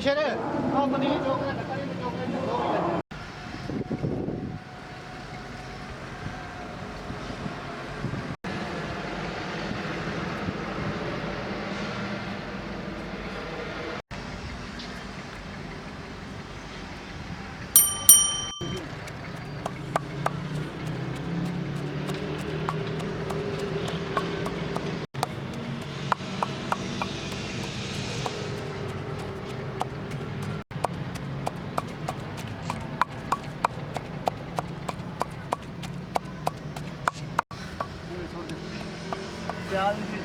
ਸ਼ੇਰ ਉਹ ਪਨੀਰ ਚੌਕ ਦਾ ਢੱਕਾ ਨਹੀਂ ਚੌਕ ਦੇ ਦੋ प्याज भी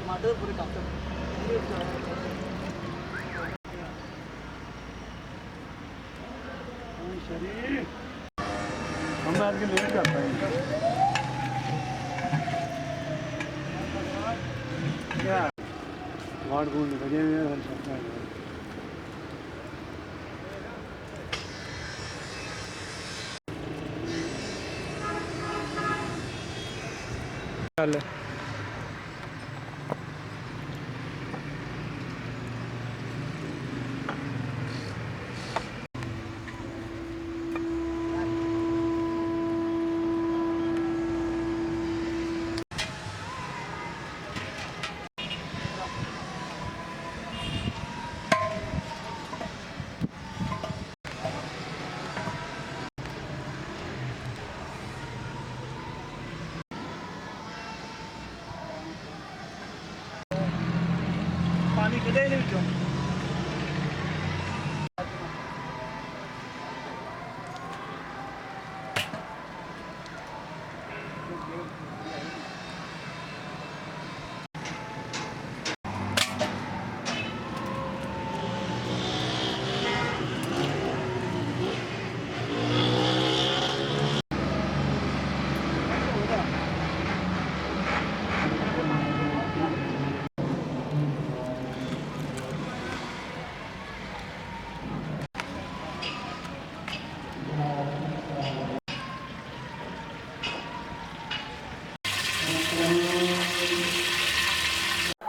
टमाटर पूरे काट हम आज के लेट करता है क्या वार्ड बोल बजे हर सकता है चल पानी कदे नहीं ਵਿੱਚੋਂ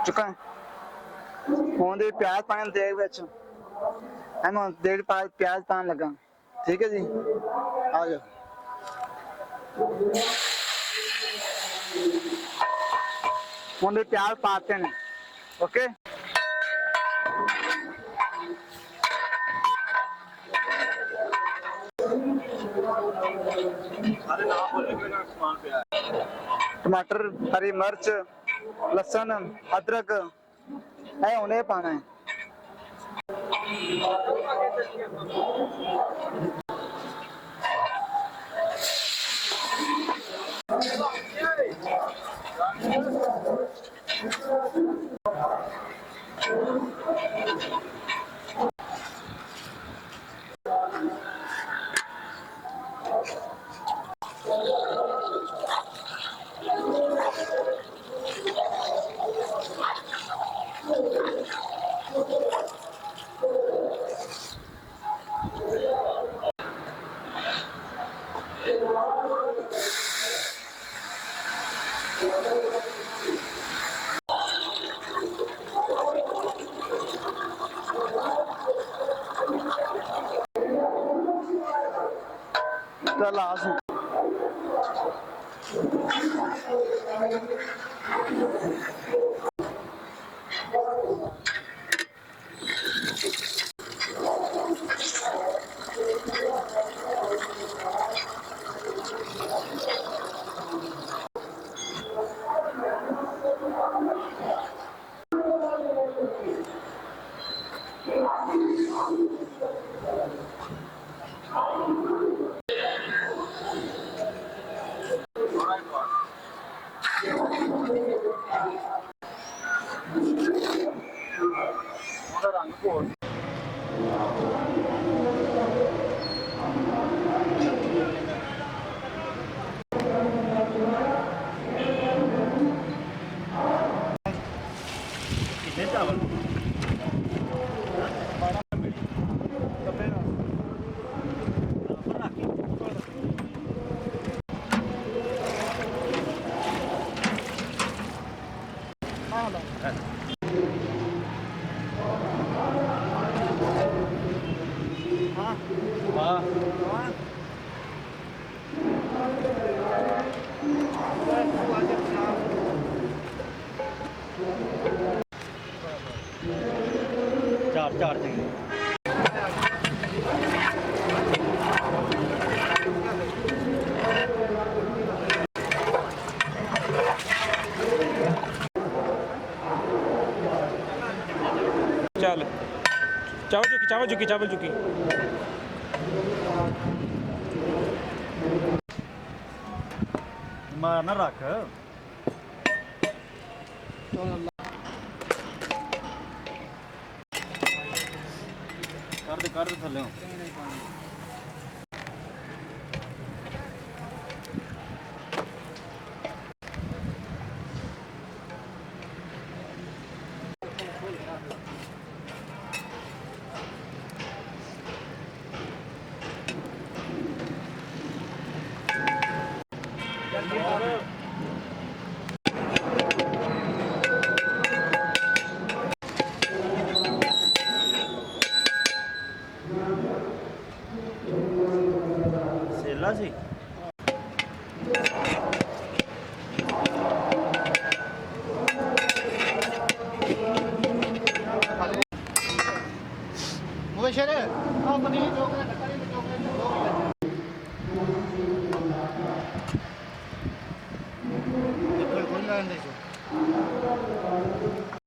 चुका हूँ दे प्याज पाने देग विच हम डेढ़ प्याज पान लगा ठीक है जी आ जाओ हूँ दे प्याज पाते हैं ओके टमाटर हरी मिर्च लसन अदरक है उन्हें पाना है ਚੱਲ ਆ ਸੂ ਰੰਗ ਘੋਲ ਕਿੰਨੇ ਚਾਵਲ ਚਾਰ ਚਾਰ ਚੰਗੇ ਚੱਲ ਚਾਵਲ ਚੁੱਕੀ ਮਾਰ ਨਾ ਰੱਖ ਕਰ ਦੇ ਥੱਲੇ ਸੇਲਾ ਸੀ ਮੁਸ਼ਰ ਆ ਪਨੀਰ ਚੋਕਲੇ ਟੱਕਰੀ ਤੇ ਚੋਕਲੇ ਦੇਖੋ ਕੋਈ ਲੈਣ ਦੇ